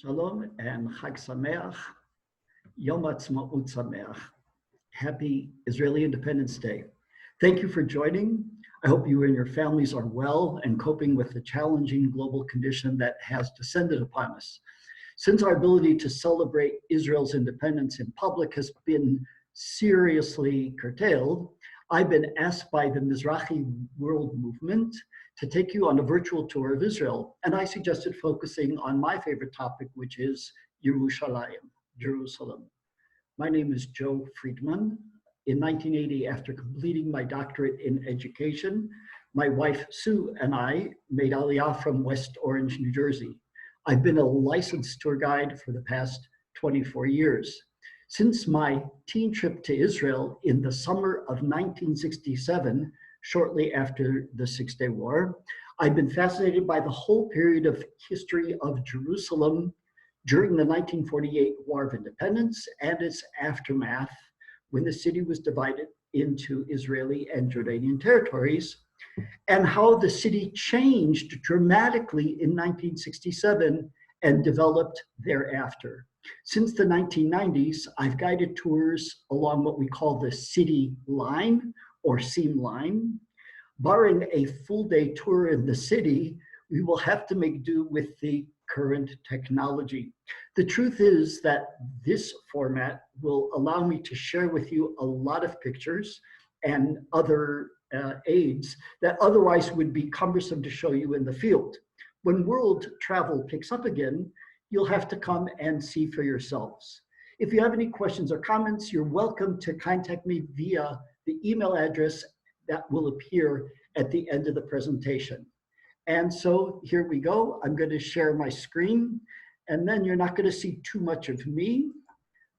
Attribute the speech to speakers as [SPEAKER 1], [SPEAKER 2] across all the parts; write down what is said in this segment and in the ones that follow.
[SPEAKER 1] Shalom and Chag Sameach, Yom Ha'atzmaut Sameach. Happy Israeli Independence Day. Thank you for joining. I hope you and your families are well and coping with the challenging global condition that has descended upon us. Since our ability to celebrate Israel's independence in public has been seriously curtailed, I've been asked by the Mizrahi World Movement to take you on a virtual tour of Israel. And I suggested focusing on my favorite topic, which is Yerushalayim, Jerusalem. My name is Joe Friedman. In 1980, after completing my doctorate in education, my wife Sue and I made Aliyah from West Orange, New Jersey. I've been a licensed tour guide for the past 24 years. Since my teen trip to Israel in the summer of 1967, shortly after the Six-Day War, I've been fascinated by the whole period of history of Jerusalem during the 1948 War of Independence and its aftermath, when the city was divided into Israeli and Jordanian territories, and how the city changed dramatically in 1967 and developed thereafter. Since the 1990s, I've guided tours along what we call the city line or seam line. Barring a full-day tour in the city, we will have to make do with the current technology. The truth is that this format will allow me to share with you a lot of pictures and other aids that otherwise would be cumbersome to show you in the field. When world travel picks up again, you'll have to come and see for yourselves. If you have any questions or comments, you're welcome to contact me via the email address that will appear at the end of the presentation. And so here we go. I'm going to share my screen, and then you're not going to see too much of me,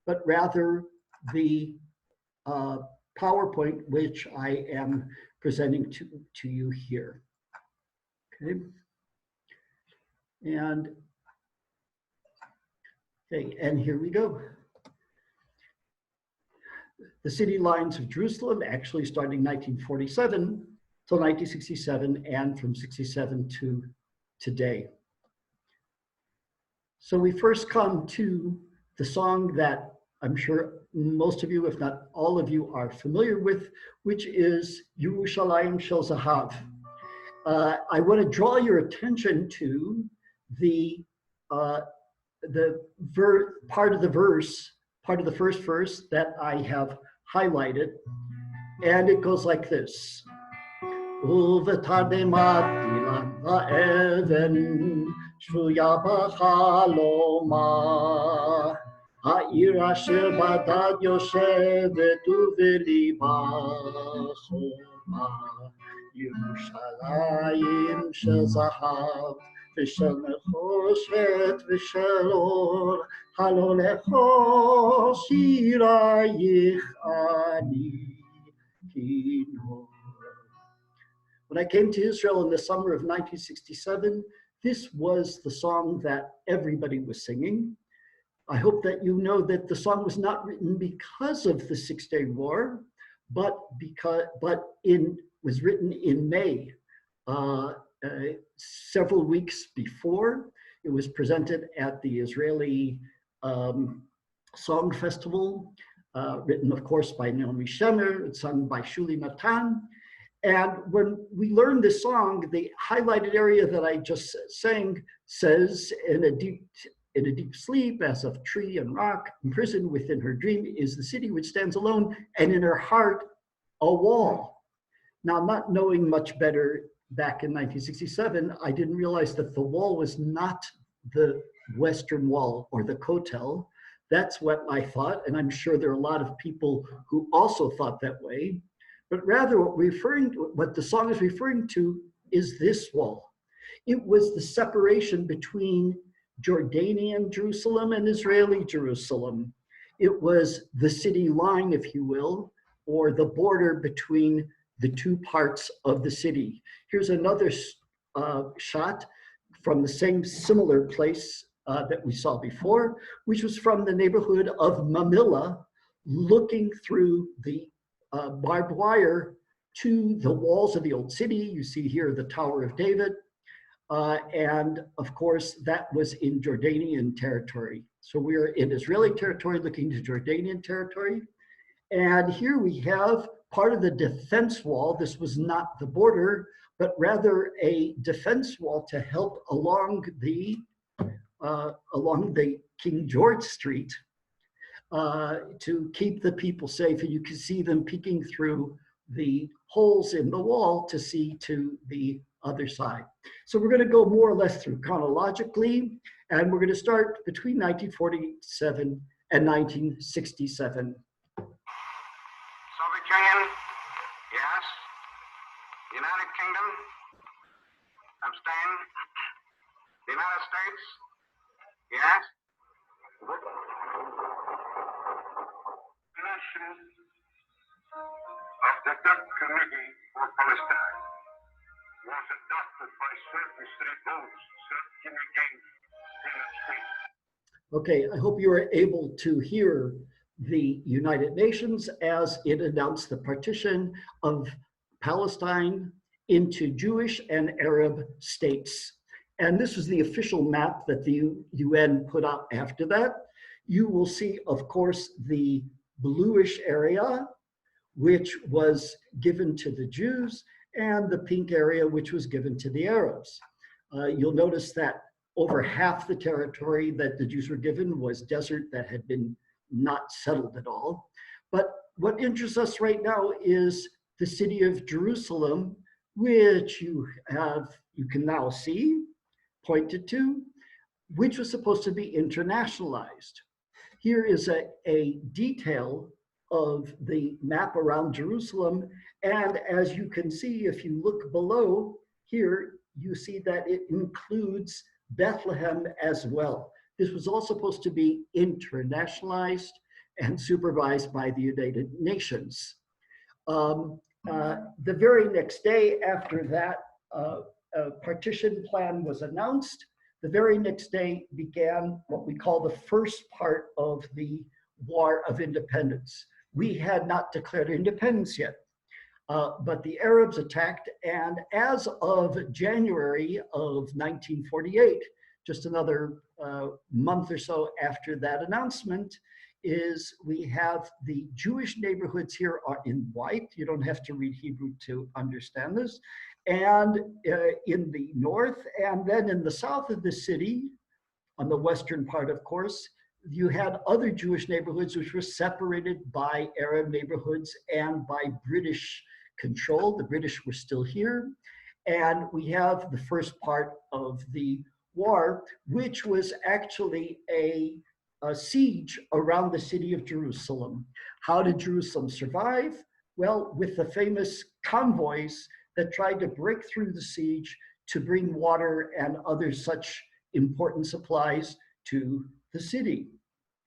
[SPEAKER 1] but rather the PowerPoint, which I am presenting to you here. Okay. And here we go. The city lines of Jerusalem actually starting 1947 till 1967 and from 67 to today. So we first come to the song that I'm sure most of you, if not all of you, are familiar with, which is Yerushalayim Shel Zahav. I want to draw your attention to the part of the first verse that I have highlighted, and it goes like this. ובתרדמתי לאבן שבויה בחלומה העיר אשר בדד יושבת ובליבה חומה ירושלים של זהב ושל נחושת ושל אור הלא לכל שירייך אני כינור. When I came to Israel in the summer of 1967, this was the song that everybody was singing. I hope that you know that the song was not written because of the Six-Day War, but was written in May, several weeks before. It was presented at the Israeli Song Festival, written, of course, by Naomi Shemer, sung by Shuli Natan. And when we learn this song, the highlighted area that I just sang says, in a deep sleep, as of tree and rock, imprisoned within her dream is the city which stands alone, and in her heart, a wall. Now, not knowing much better back in 1967, I didn't realize that the wall was not the Western Wall or the Kotel. That's what I thought, and I'm sure there are a lot of people who also thought that way. But rather what the song is referring to is this wall. It was the separation between Jordanian Jerusalem and Israeli Jerusalem. It was the city line, if you will, or the border between the two parts of the city. Here's another shot from the same similar place that we saw before, which was from the neighborhood of Mamilla, looking through the barbed wire to the walls of the old city. You see here the Tower of David. And of course, that was in Jordanian territory. So we're in Israeli territory looking to Jordanian territory. And here we have part of the defense wall. This was not the border, but rather a defense wall to help along the King George Street to keep the people safe. And you can see them peeking through the holes in the wall to see to the other side. So we're going to go more or less through chronologically, and we're going to start between 1947 and 1967.
[SPEAKER 2] Soviet Union, yes. United Kingdom, abstain. The United States, yes.
[SPEAKER 3] Of the Dutch Committee for Palestine was adopted by 33 votes, 13 against, 10 abstained.
[SPEAKER 1] Okay, I hope you are able to hear the United Nations as it announced the partition of Palestine into Jewish and Arab states. And this was the official map that the UN put out after that. You will see, of course, the bluish area, which was given to the Jews, and the pink area, which was given to the Arabs. You'll notice that over half the territory that the Jews were given was desert that had been not settled at all. But what interests us right now is the city of Jerusalem, which you can now see pointed to, which was supposed to be internationalized. Here is a detail of the map around Jerusalem. And as you can see, if you look below here, you see that it includes Bethlehem as well. This was all supposed to be internationalized and supervised by the United Nations. The very next day after that partition plan was announced, the very next day began what we call the first part of the War of Independence. We had not declared independence yet, but the Arabs attacked, and as of January of 1948, just another month or so after that announcement, is we have the Jewish neighborhoods here are in white. You don't have to read Hebrew to understand this. And in the north, and then in the south of the city, on the western part, of course, you had other Jewish neighborhoods which were separated by Arab neighborhoods and by British control. The British were still here. And we have the first part of the war, which was actually a siege around the city of Jerusalem. How did Jerusalem survive? Well, with the famous convoys that tried to break through the siege to bring water and other such important supplies to the city.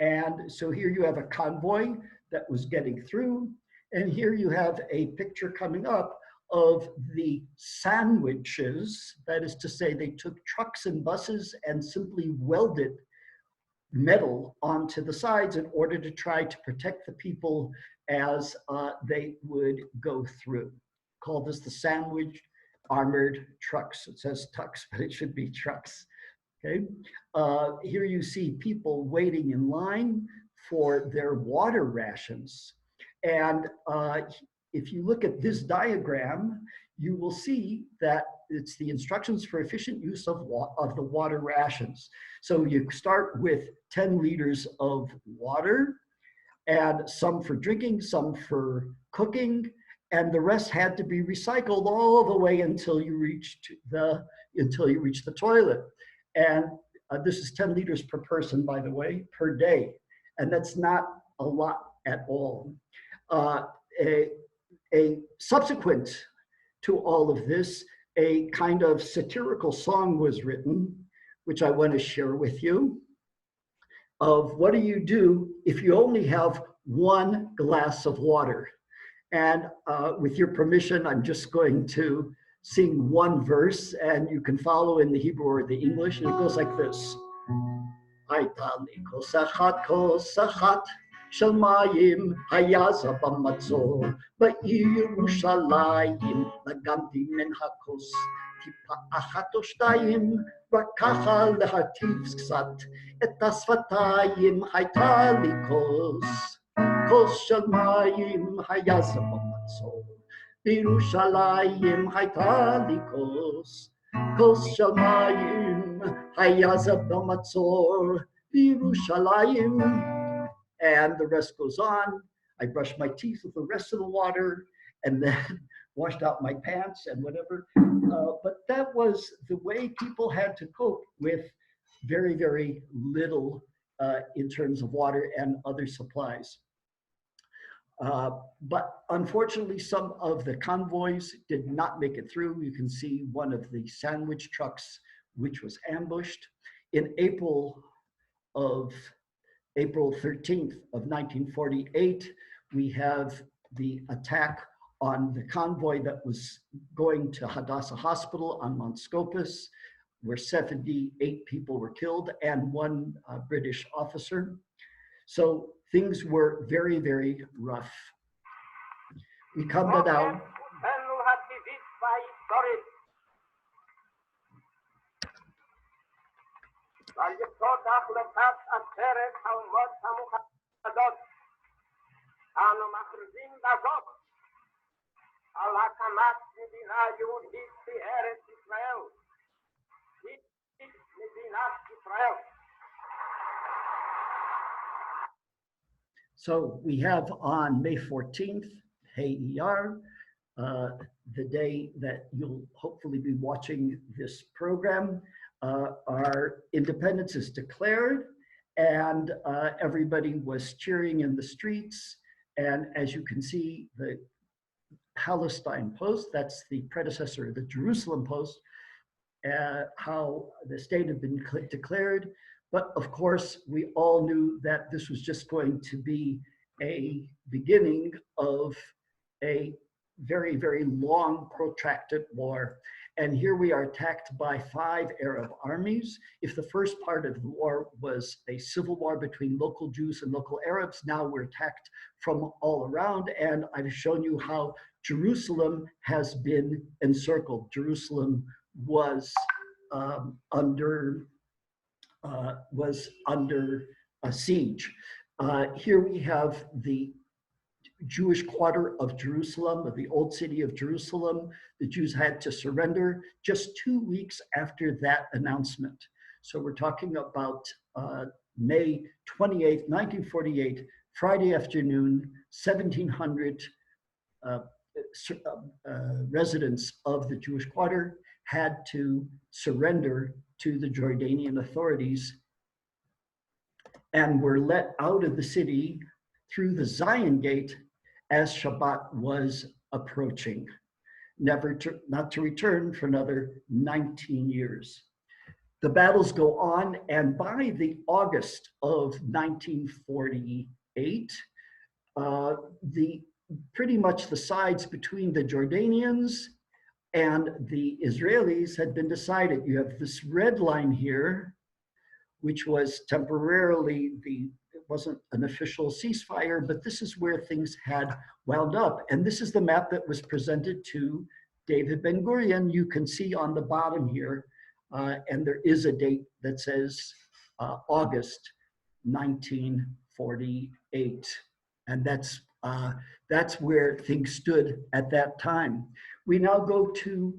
[SPEAKER 1] And so here you have a convoy that was getting through, and here you have a picture coming up of the sandwiches. That is to say, they took trucks and buses and simply welded metal onto the sides in order to try to protect the people as they would go through. Call this the sandwich armored trucks. It says tucks, but it should be trucks. Okay. Here you see people waiting in line for their water rations. And if you look at this diagram, you will see that it's the instructions for efficient use of the water rations. So you start with 10 liters of water, and some for drinking, some for cooking, and the rest had to be recycled all the way until you reached the toilet. And this is 10 liters per person, by the way, per day. And that's not a lot at all. A subsequent to all of this, a kind of satirical song was written, which I want to share with you, of what do you do if you only have one glass of water? And with your permission, I'm just going to sing one verse, and you can follow in the Hebrew or the English, and it goes like this. Hayta li kos achat של מים היה זה במצור, בירושלים נגנתי מן הכוס, טיפה אחת או שתיים, רק ככה להרטיב קצת, את השפתיים הייתה לי כוס של מים היה זה במצור, בירושלים הייתה לי כוס של מים היה זה במצור, בירושלים. And the rest goes on. I brushed my teeth with the rest of the water and then washed out my pants and whatever. But that was the way people had to cope with very, very little in terms of water and other supplies. But unfortunately, some of the convoys did not make it through. You can see one of the sandwich trucks, which was ambushed. In April 13th of 1948, we have the attack on the convoy that was going to Hadassah Hospital on Mount Scopus, where 78 people were killed and one British officer. So things were very, very rough. We come to now.
[SPEAKER 2] אנו מכריזים בזאת על הקמת מדינה יהודית בארץ ישראל. היא מדינת ישראל.
[SPEAKER 1] So we have on May 14th, Hey Iyar, the day that you'll hopefully be watching this program, our independence is declared, and everybody was cheering in the streets. And as you can see, the Palestine Post, that's the predecessor of the Jerusalem Post, how the state had been declared. But of course, we all knew that this was just going to be a beginning of a very, very long, protracted war. And here we are attacked by 5 Arab armies. If the first part of the war was a civil war between local Jews and local Arabs, now we're attacked from all around. And I've shown you how Jerusalem has been encircled. Jerusalem was under a siege. Here we have the Jewish quarter of Jerusalem, of the old city of Jerusalem. The Jews had to surrender just 2 weeks after that announcement. So we're talking about May 28th, 1948, Friday afternoon, 1,700 residents of the Jewish quarter had to surrender to the Jordanian authorities and were let out of the city through the Zion Gate as Shabbat was approaching, not to return for another 19 years. The battles go on, and by the August of 1948, pretty much the sides between the Jordanians and the Israelis had been decided. You have this red line here, which was temporarily it wasn't an official ceasefire, but this is where things had wound up. And this is the map that was presented to David Ben-Gurion. You can see on the bottom here, and there is a date that says August 1948. And that's where things stood at that time. We now go to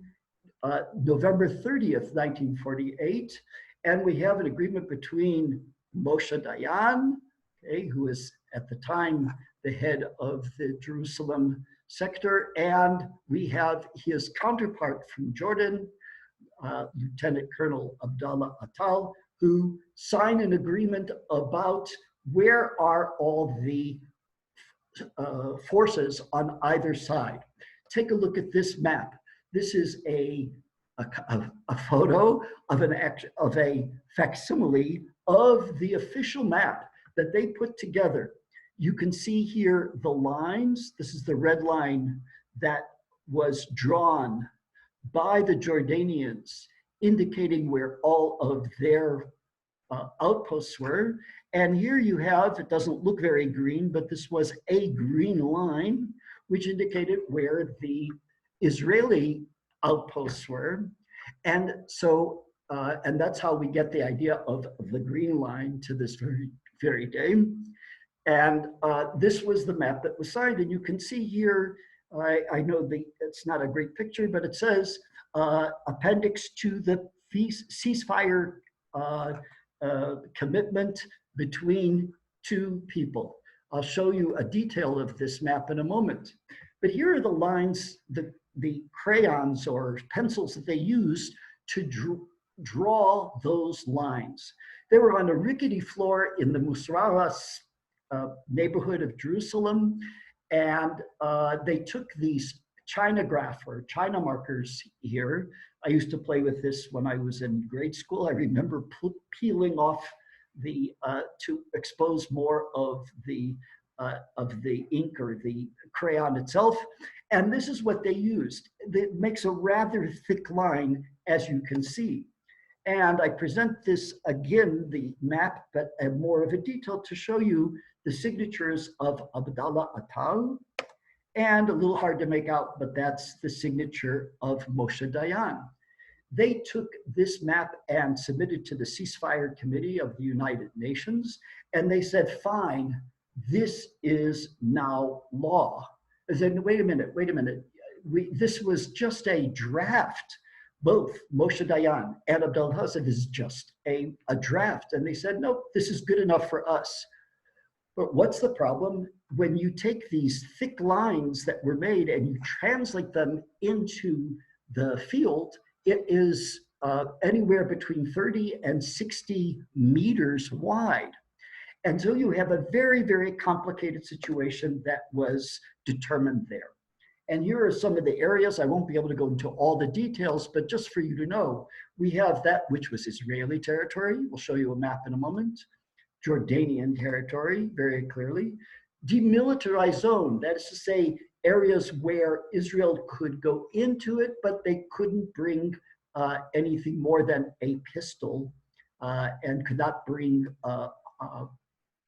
[SPEAKER 1] November 30th, 1948, and we have an agreement between Moshe Dayan, okay, who is at the time the head of the Jerusalem sector, and we have his counterpart from Jordan, Lieutenant Colonel Abdallah Atal, who signed an agreement about where are all the forces on either side. Take a look at this map. This is a photo of a facsimile of the official map that they put together. You can see here the lines. This is the red line that was drawn by the Jordanians, indicating where all of their outposts were. And here you have, it doesn't look very green, but this was a green line, which indicated where the Israeli outposts were. And so, and that's how we get the idea of the green line to this very day. And this was the map that was signed. And you can see here, I know it's not a great picture, but it says appendix to the ceasefire commitment between two people. I'll show you a detail of this map in a moment. But here are the lines, the crayons or pencils that they used to draw those lines. They were on a rickety floor in the Musraras neighborhood of Jerusalem, and they took these China graph or China markers here. I used to play with this when I was in grade school. I remember peeling off the to expose more of the ink or the crayon itself. And this is what they used. It makes a rather thick line, as you can see. And I present this again, the map, but more of a detail to show you the signatures of Abdallah Atal, and a little hard to make out, but that's the signature of Moshe Dayan. They took this map and submitted to the Ceasefire Committee of the United Nations, and they said, fine, this is now law. I said, wait a minute. This was just a draft. Both Moshe Dayan and Abdullah said, this is just a draft. And they said, no, this is good enough for us. But what's the problem? When you take these thick lines that were made and you translate them into the field, it is anywhere between 30 and 60 meters wide. And so you have a very, very complicated situation that was determined there. And here are some of the areas. I won't be able to go into all the details, but just for you to know, we have that which was Israeli territory. We'll show you a map in a moment. Jordanian territory, very clearly. Demilitarized zone, that is to say, areas where Israel could go into it, but they couldn't bring anything more than a pistol and could not bring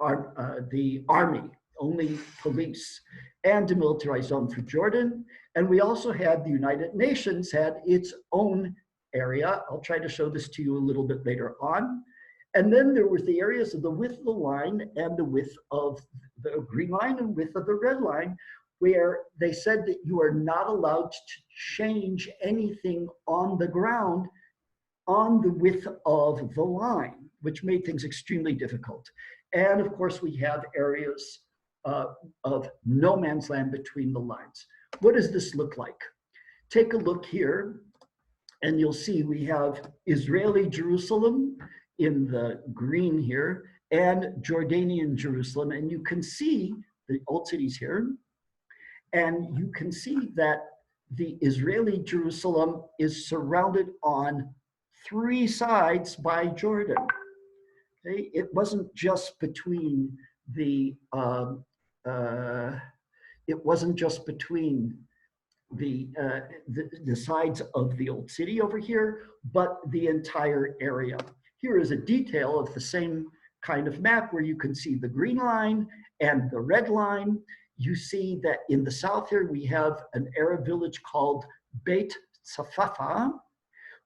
[SPEAKER 1] the army, only police. And demilitarized zone for Jordan. And we also had the United Nations had its own area. I'll try to show this to you a little bit later on. And then there was the areas of the width of the line and the width of the green line and width of the red line, where they said that you are not allowed to change anything on the ground on the width of the line, which made things extremely difficult. And of course, we have areas of no man's land between the lines. What does this look like? Take a look here, and you'll see we have Israeli Jerusalem in the green here, and Jordanian Jerusalem. And you can see the old cities here, and you can see that the Israeli Jerusalem is surrounded on 3 sides by Jordan. Okay? It wasn't just between the the sides of the old city over here, but the entire area. Here is a detail of the same kind of map where you can see the green line and the red line. You see that in the south here, we have an Arab village called Beit Safafa,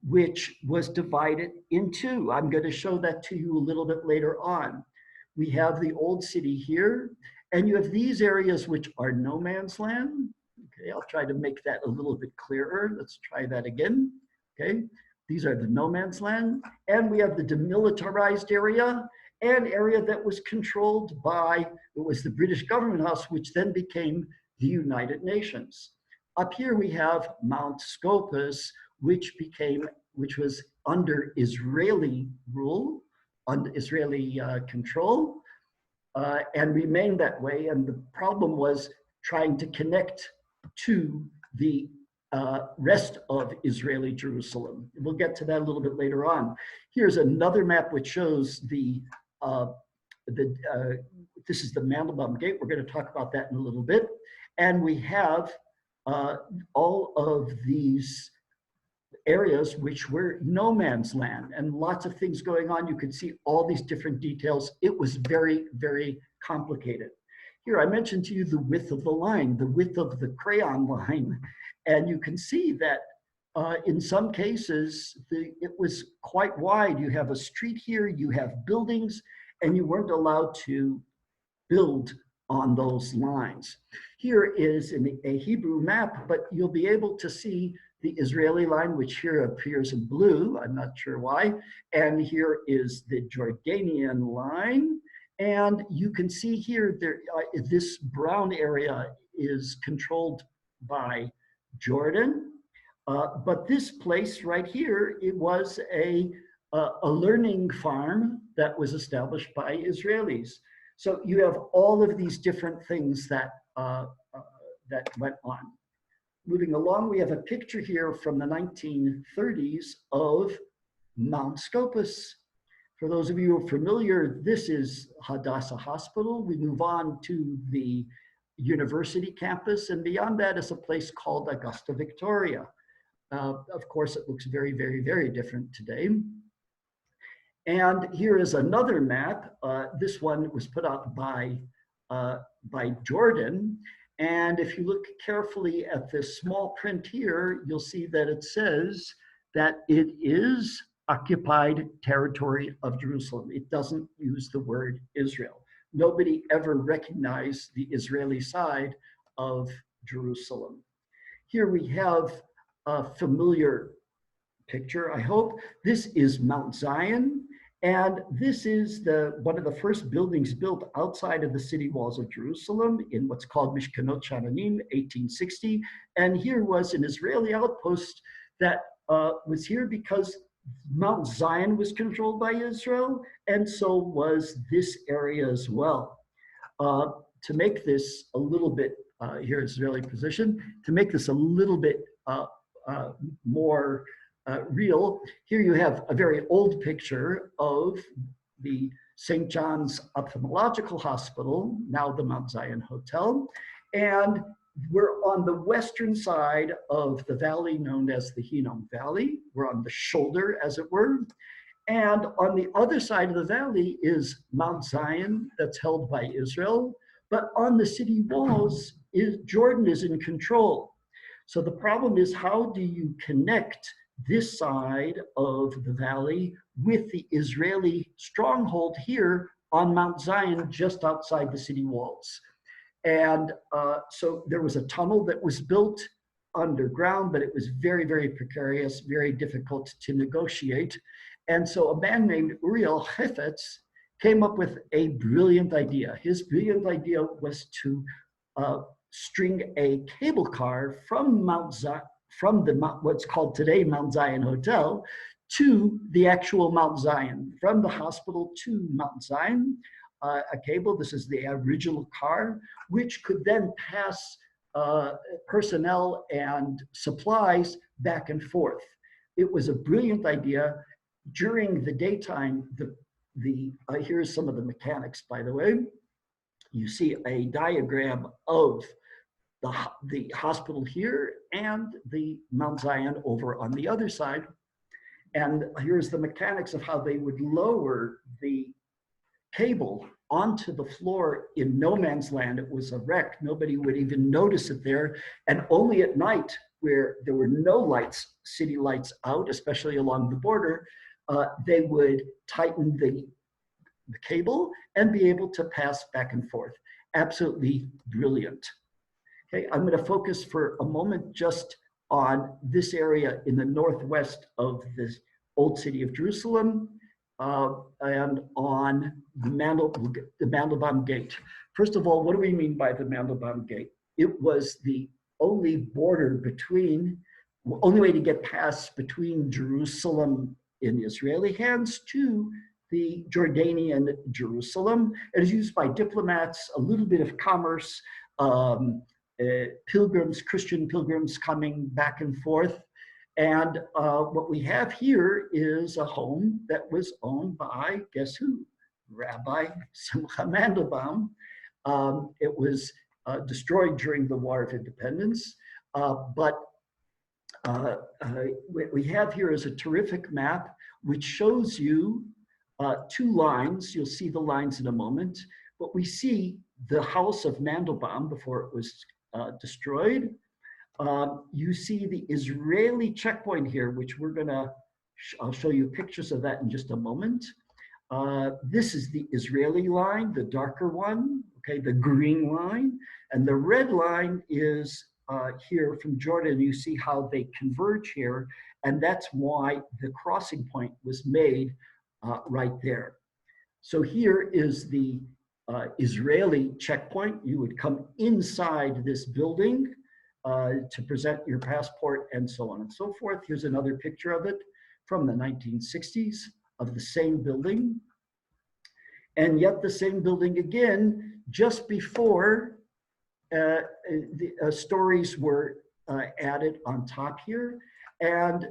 [SPEAKER 1] which was divided in 2. I'm going to show that to you a little bit later on. We have the old city here, and you have these areas which are no man's land. Okay, I'll try to make that a little bit clearer. Let's try that again. Okay, these are the no man's land, and we have the demilitarized area, an area that was controlled by, it was the British Government House, which then became the United Nations. Up here we have Mount Scopus, which was under Israeli rule, under Israeli control, and remained that way. And the problem was trying to connect to the rest of Israeli Jerusalem. We'll get to that a little bit later on. Here's another map which shows this is the Mandelbaum Gate. We're going to talk about that in a little bit. And we have all of these areas which were no man's land and lots of things going on. You could see all these different details. It was very, very complicated. Here, I mentioned to you the width of the line, the width of the crayon line, and you can see that in some cases, it was quite wide. You have a street here, you have buildings, and you weren't allowed to build on those lines. Here is a Hebrew map, but you'll be able to see the Israeli line, which here appears in blue. I'm not sure why. And here is the Jordanian line. And you can see here, this brown area is controlled by Jordan. But this place right here, it was a learning farm that was established by Israelis. So you have all of these different things that, that went on. Moving along, we have a picture here from the 1930s of Mount Scopus. For those of you who are familiar, this is Hadassah Hospital. We move on to the university campus, and beyond that is a place called Augusta Victoria. Of course, it looks very, very, very different today. And here is another map. This one was put out by Jordan. And if you look carefully at this small print here, you'll see that it says that it is occupied territory of Jerusalem. It doesn't use the word Israel. Nobody ever recognized the Israeli side of Jerusalem. Here we have a familiar picture, I hope. This is Mount Zion, and this is one of the first buildings built outside of the city walls of Jerusalem in what's called Mishkanot Sha'ananim, 1860. And here was an Israeli outpost that was here because Mount Zion was controlled by Israel, and so was this area as well. To make this a little bit, here is Israeli position, to make this a little bit more real, here you have a very old picture of the St. John's Ophthalmological Hospital, now the Mount Zion Hotel, and we're on the western side of the valley known as the Hinnom Valley. We're on the shoulder, as it were. And on the other side of the valley is Mount Zion, that's held by Israel. But on the city walls, Jordan is in control. So the problem is, how do you connect this side of the valley with the Israeli stronghold here on Mount Zion, just outside the city walls? And so there was a tunnel that was built underground, but it was very, very precarious, very difficult to negotiate. And so a man named Uriel Hefetz came up with a brilliant idea. His brilliant idea was to string a cable car from Mount Zion, what's called today Mount Zion Hotel, to the actual Mount Zion, from the hospital to Mount Zion. A cable, this is the original car, which could then pass personnel and supplies back and forth. It was a brilliant idea. During the daytime, here's some of the mechanics, by the way. You see a diagram of the hospital here and the Mount Zion over on the other side. And here's the mechanics of how they would lower the cable onto the floor in no man's land. It was a wreck. Nobody would even notice it there. And only at night, where there were no lights, city lights out, especially along the border, they would tighten the cable and be able to pass back and forth. Absolutely brilliant. Okay, I'm going to focus for a moment just on this area in the northwest of this old city of Jerusalem, and on the Mandelbaum Gate. First of all, what do we mean by the Mandelbaum Gate? It was the only border only way to get past between Jerusalem in Israeli hands to the Jordanian Jerusalem. It is used by diplomats, a little bit of commerce, pilgrims, Christian pilgrims coming back and forth. And what we have here is a home that was owned by, guess who? Rabbi Simcha Mandelbaum. It was destroyed during the War of Independence, but What we have here is a terrific map which shows you two lines. You'll see the lines in a moment, but we see the house of Mandelbaum before it was destroyed. You see the Israeli checkpoint here, which we're gonna, I'll show you pictures of that in just a moment. This is the Israeli line, the darker one, okay, the green line, and the red line is here from Jordan. You see how they converge here, and that's why the crossing point was made right there. So here is the Israeli checkpoint. You would come inside this building to present your passport and so on and so forth. Here's another picture of it from the 1960s of the same building. And yet the same building again, just before the stories were added on top here. And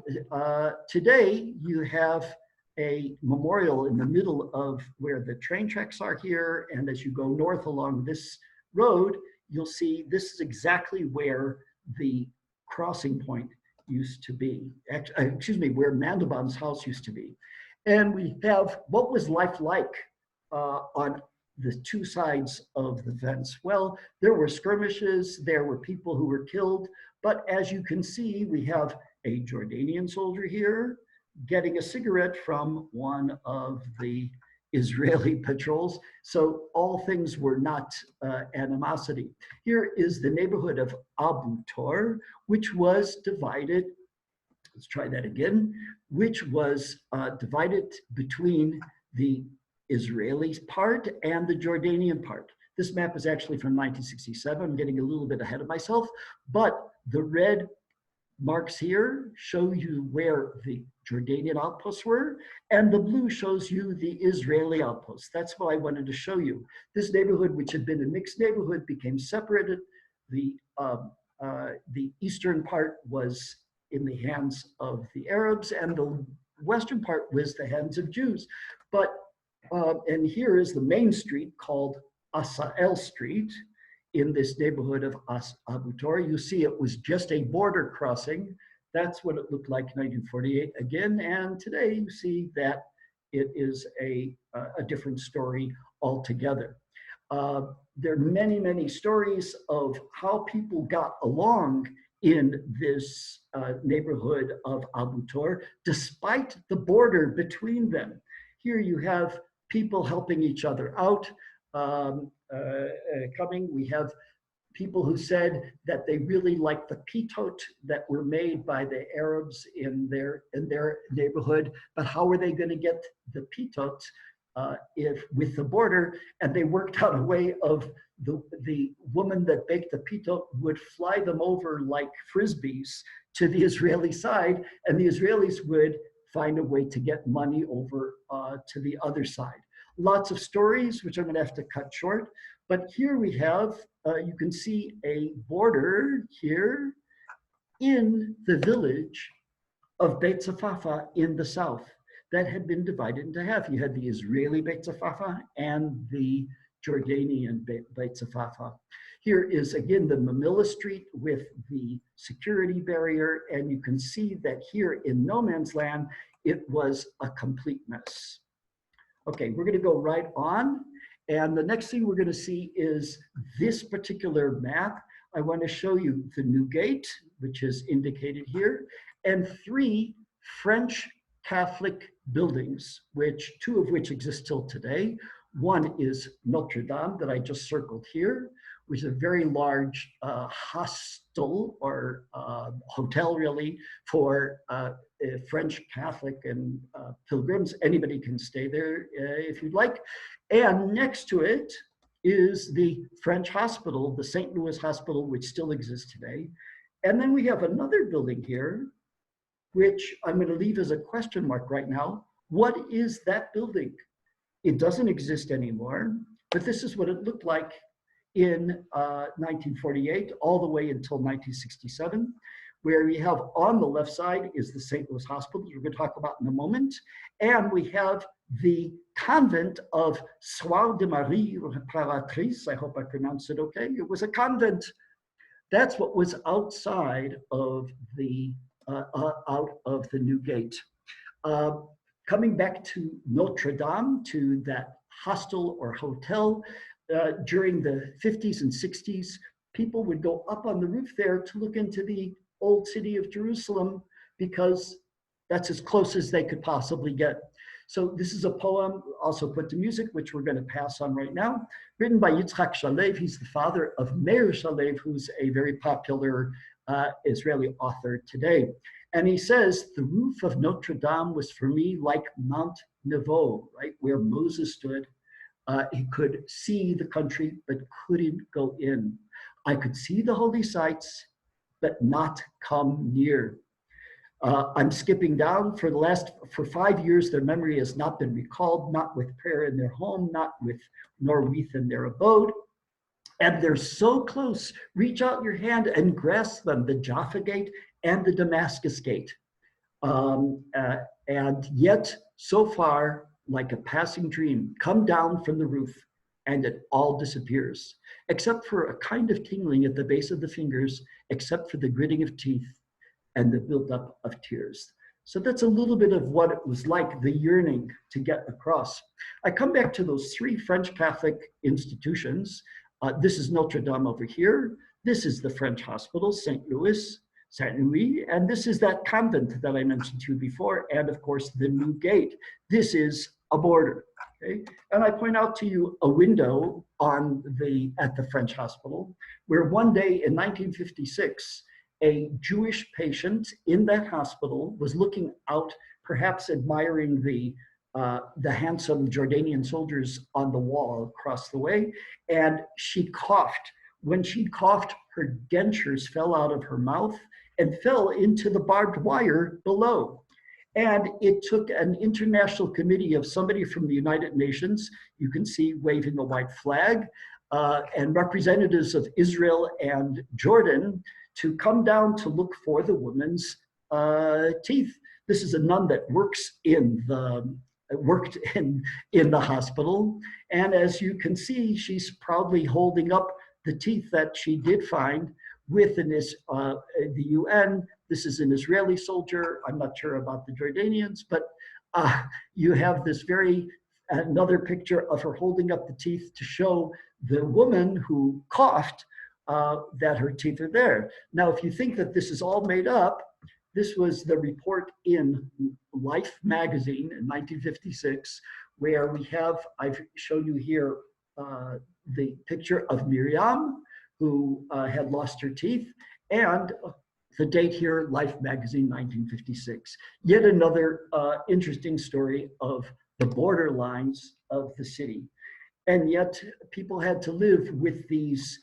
[SPEAKER 1] today you have a memorial in the middle of where the train tracks are here. And as you go north along this road, you'll see this is exactly where the crossing point used to be. Excuse me, where Mandelbaum's house used to be. And we have, what was life like on the two sides of the fence? Well, there were skirmishes, there were people who were killed, but as you can see, we have a Jordanian soldier here getting a cigarette from one of the Israeli patrols. So all things were not animosity. Here is the neighborhood of Abu Tor, which was divided, let's try that again, which was divided between the Israeli part and the Jordanian part. This map is actually from 1967. I'm getting a little bit ahead of myself, but the red marks here show you where the Jordanian outposts were, and the blue shows you the Israeli outposts. That's what I wanted to show you. This neighborhood, which had been a mixed neighborhood, became separated. The eastern part was in the hands of the Arabs, and the western part was the hands of Jews. But and here is the main street called Asael Street in this neighborhood of Abu Tor. You see it was just a border crossing. That's what it looked like in 1948 again. And today you see that it is a different story altogether. There are many, many stories of how people got along in this neighborhood of Abu Tor, despite the border between them. Here you have people helping each other out. Coming, we have people who said that they really liked the pitot that were made by the Arabs in their neighborhood, but how were they going to get the pitot if with the border? And they worked out a way of the woman that baked the pitot would fly them over like frisbees to the Israeli side, and the Israelis would find a way to get money over to the other side. Lots of stories, which I'm going to have to cut short. But here we have, you can see a border here in the village of Beit Zafafa in the south that had been divided into half. You had the Israeli Beit Zafafa and the Jordanian Beit Zafafa. Here is again the Mamilla Street with the security barrier, and you can see that here in no man's land, it was a complete mess. Okay, we're going to go right on. And the next thing we're going to see is this particular map. I want to show you the new gate, which is indicated here, and 3 French Catholic buildings, two of which exist till today. One is Notre Dame that I just circled here, which is a very large hostel or hotel really for French Catholic and pilgrims. Anybody can stay there if you'd like. And next to it is the French hospital, the St. Louis Hospital, which still exists today. And then we have another building here, which I'm going to leave as a question mark right now. What is that building? It doesn't exist anymore, but this is what it looked like in 1948 all the way until 1967, where we have on the left side is the St. Louis Hospital, which we're going to talk about in a moment. And we have the convent of Soeurs de Marie Préparatrices. I hope I pronounced it okay. It was a convent. That's what was outside of the out of the new gate. Coming back to Notre Dame, to that hostel or hotel, during the 50s and 60s, people would go up on the roof there to look into the old city of Jerusalem because that's as close as they could possibly get. So this is a poem also put to music, which we're going to pass on right now, written by Yitzhak Shalev. He's the father of Meir Shalev, who's a very popular Israeli author today. And he says, the roof of Notre Dame was for me like Mount Nebo, right, where Moses stood. He could see the country, but couldn't go in. I could see the holy sites, but not come near. I'm skipping down. For 5 years, their memory has not been recalled, not with prayer in their home, not with nor wreath in their abode. And they're so close. Reach out your hand and grasp them, the Jaffa Gate and the Damascus Gate. And yet, so far, like a passing dream, come down from the roof and it all disappears, except for a kind of tingling at the base of the fingers, except for the gritting of teeth and the buildup of tears. So that's a little bit of what it was like, the yearning to get across. I come back to those 3 French Catholic institutions. This is Notre Dame over here. This is the French hospital, Saint Louis, and this is that convent that I mentioned to you before, and of course the new gate. This is a border, okay? And I point out to you a window at the French hospital, where one day in 1956, a Jewish patient in that hospital was looking out, perhaps admiring the handsome Jordanian soldiers on the wall across the way, and she coughed. When she coughed, her dentures fell out of her mouth and fell into the barbed wire below. And it took an international committee of somebody from the United Nations, you can see waving a white flag, and representatives of Israel and Jordan to come down to look for the woman's teeth. This is a nun that worked in the hospital. And as you can see, she's proudly holding up the teeth that she did find with the UN. This is an Israeli soldier. I'm not sure about the Jordanians, but you have this another picture of her holding up the teeth to show the woman who coughed that her teeth are there. Now, if you think that this is all made up, this was the report in Life magazine in 1956, where I've shown you here the picture of Miriam, who had lost her teeth, and the date here, Life magazine, 1956. Yet another interesting story of the borderlines of the city. And yet people had to live with these.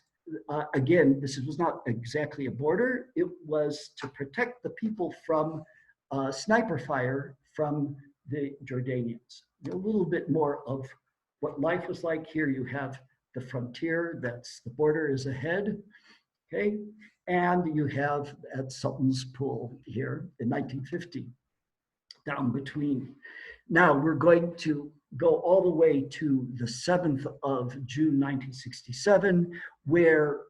[SPEAKER 1] Again, this was not exactly a border. It was to protect the people from sniper fire from the Jordanians. A little bit more of what life was like. Here you have the frontier, that's the border is ahead, okay? And you have at Sultan's Pool here in 1950, down between. Now we're going to go all the way to the 7th of June, 1967, where,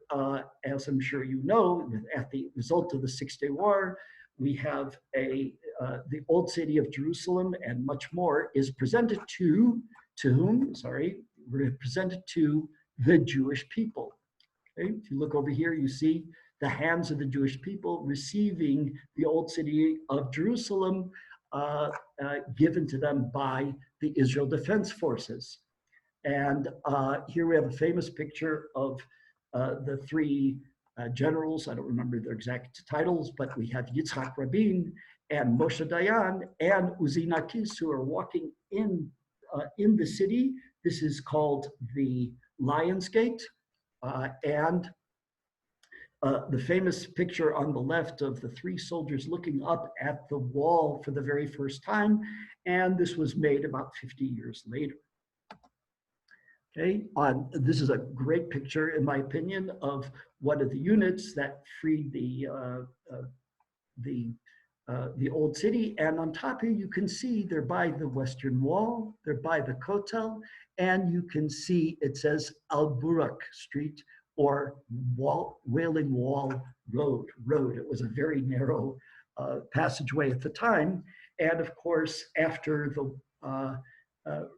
[SPEAKER 1] as I'm sure you know, at the result of the Six-Day War, we have the old city of Jerusalem and much more is presented to whom? Sorry, presented to the Jewish people. Okay? If you look over here, you see the hands of the Jewish people receiving the old city of Jerusalem given to them by the Israel Defense Forces. And here we have a famous picture of the 3 generals. I don't remember their exact titles, but we have Yitzhak Rabin and Moshe Dayan and Uzi Nakis, who are walking in the city. This is called the Lion's Gate. And the famous picture on the left of the 3 soldiers looking up at the wall for the very first time. And this was made about 50 years later. Okay, this is a great picture, in my opinion, of one of the units that freed the old city. And on top here, you can see they're by the Western Wall, they're by the Kotel, and you can see it says Al Burak Street or Wailing Wall Road. It was a very narrow passageway at the time. And of course, after the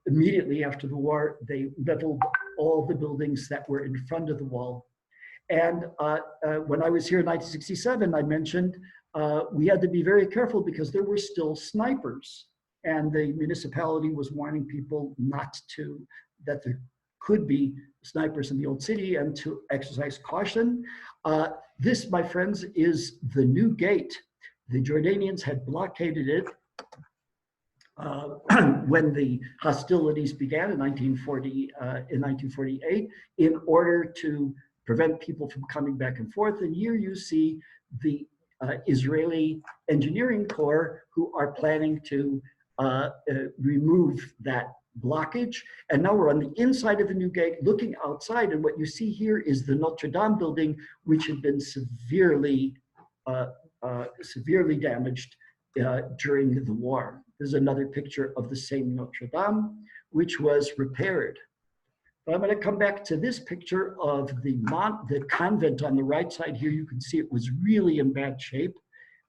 [SPEAKER 1] immediately after the war, they leveled all the buildings that were in front of the wall. And when I was here in 1967, I mentioned we had to be very careful because there were still snipers, and the municipality was warning people not to, that there could be snipers in the old city and to exercise caution. This, my friends, is the new gate. The Jordanians had blockaded it when the hostilities began in 1948 in order to prevent people from coming back and forth. And here you see the Israeli Engineering Corps who are planning to remove that blockage. And now we're on the inside of the new gate looking outside, and what you see here is the Notre Dame building, which had been severely damaged during the war. This is another picture of the same Notre Dame, which was repaired. But I'm going to come back to this picture of the convent on the right side here. You can see it was really in bad shape.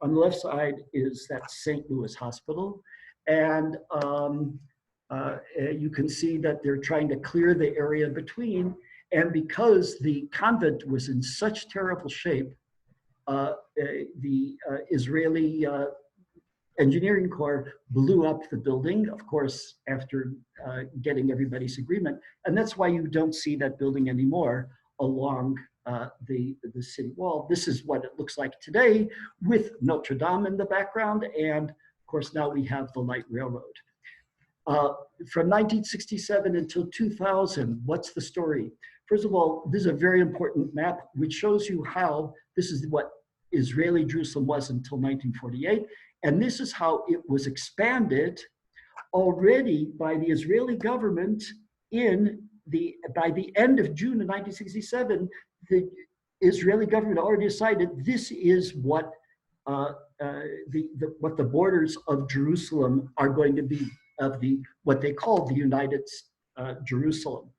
[SPEAKER 1] On the left side is that St. Louis Hospital. And you can see that they're trying to clear the area between. And because the convent was in such terrible shape, the Israeli Engineering Corps blew up the building, of course, after getting everybody's agreement. And that's why you don't see that building anymore along the city wall. This is what it looks like today with Notre Dame in the background. And of course, now we have the light railroad. From 1967 until 2000, what's the story? First of all, this is a very important map which shows you how this is what Israeli Jerusalem was until 1948. And this is how it was expanded already by the Israeli government by the end of June of 1967. The Israeli government already decided this is what what the borders of Jerusalem are going to be, of what they call the United Jerusalem.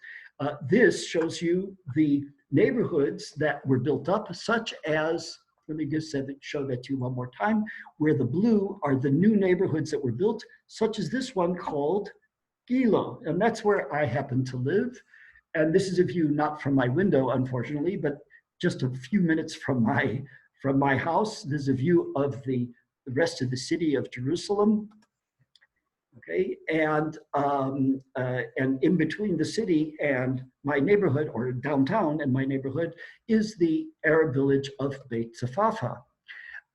[SPEAKER 1] This shows you the neighborhoods that were built up, such as, let me just show that to you one more time, where the blue are the new neighborhoods that were built, such as this one called Gilo. And that's where I happen to live. And this is a view not from my window, unfortunately, but just a few minutes from my house. There's a view of the rest of the city of Jerusalem. Okay, and in between the city and my neighborhood, or downtown and my neighborhood, is the Arab village of Beit Zafafa.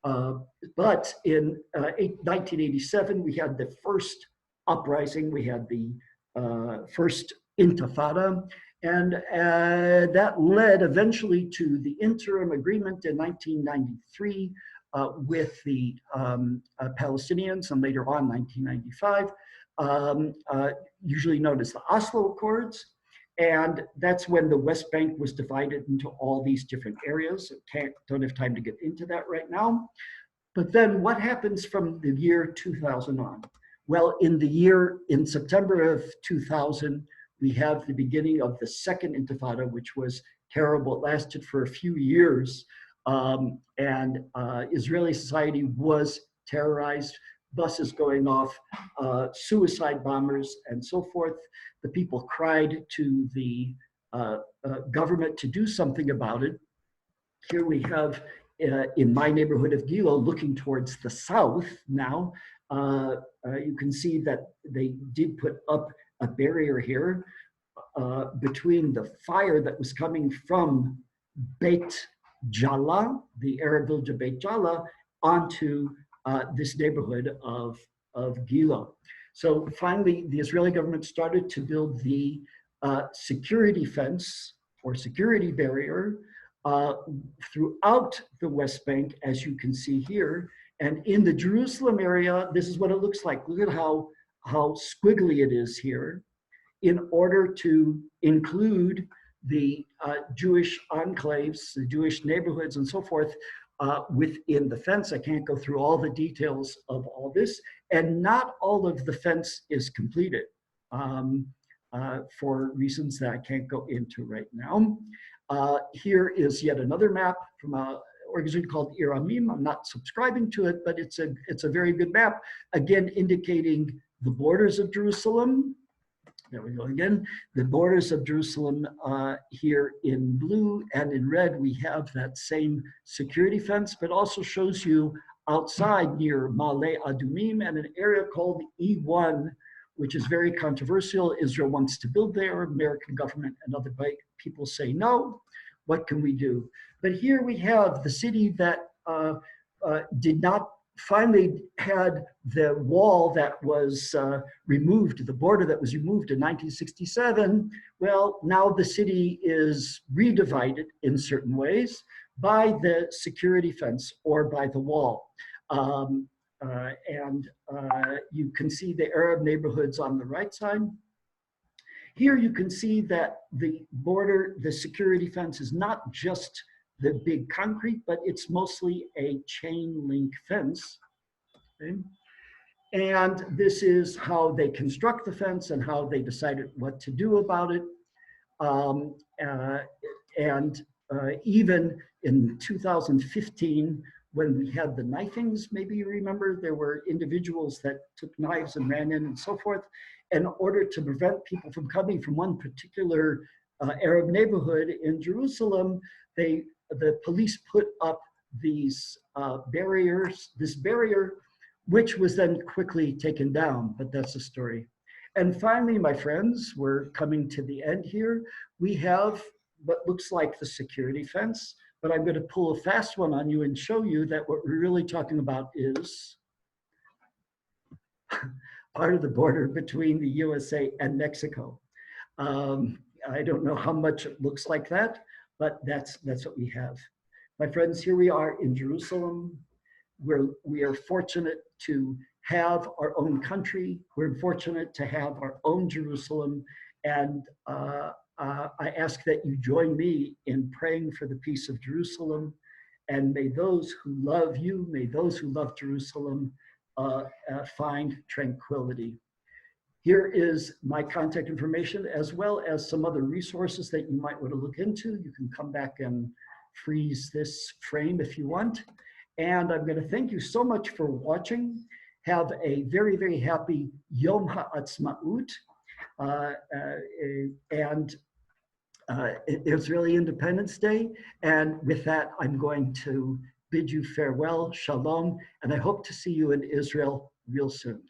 [SPEAKER 1] But in 1987, we had the first uprising, we had the first Intifada, and that led eventually to the interim agreement in 1993 with the Palestinians, and later on 1995, usually known as the Oslo Accords. And that's when the West Bank was divided into all these different areas. Don't have time to get into that right now. But then what happens from the year 2000 on? Well, in September of 2000, we have the beginning of the second Intifada, which was terrible. It lasted for a few years. And Israeli society was terrorized, buses going off, suicide bombers, and so forth. The people cried to the government to do something about it. Here we have, in my neighborhood of Gilo, looking towards the south now, you can see that they did put up a barrier here between the fire that was coming from Beit Jala, the Arab village of Beit Jala, onto this neighborhood of Gilo. So finally, the Israeli government started to build the security fence or security barrier throughout the West Bank, as you can see here. And in the Jerusalem area, this is what it looks like. Look at how squiggly it is here, in order to include the Jewish enclaves, the Jewish neighborhoods and so forth within the fence. I can't go through all the details of all this, and not all of the fence is completed for reasons that I can't go into right now. Here is yet another map from organization called Iramim. I'm not subscribing to it, but it's a very good map, again, indicating the borders of Jerusalem. There we go again. The borders of Jerusalem here in blue, and in red, we have that same security fence, but also shows you outside near Ma'ale Adumim and an area called E1, which is very controversial. Israel wants to build there. American government and other people say no. What can we do? But here we have the city that did not finally had the wall that was removed, the border that was removed in 1967. Well, now the city is redivided in certain ways by the security fence or by the wall. You can see the Arab neighborhoods on the right side. Here you can see that the border, the security fence is not just the big concrete, but it's mostly a chain link fence. Okay? And this is how they construct the fence and how they decided what to do about it. Even in 2015, when we had the knifings, maybe you remember, there were individuals that took knives and ran in and so forth. In order to prevent people from coming from one particular Arab neighborhood in Jerusalem, the police put up these barriers, this barrier, which was then quickly taken down, but that's a story. And finally, my friends, we're coming to the end here. We have what looks like the security fence, but I'm going to pull a fast one on you and show you that what we're really talking about is part of the border between the USA and Mexico. I don't know how much it looks like that, but that's what we have. My friends, here we are in Jerusalem. We are fortunate to have our own country. We're fortunate to have our own Jerusalem. And I ask that you join me in praying for the peace of Jerusalem. And may those who love you, may those who love Jerusalem find tranquility. Here is my contact information, as well as some other resources that you might want to look into. You can come back and freeze this frame if you want. And I'm going to thank you so much for watching. Have a very, very happy Yom HaAtzmaut. It's really Independence Day. And with that, I'm going to bid you farewell, shalom, and I hope to see you in Israel real soon.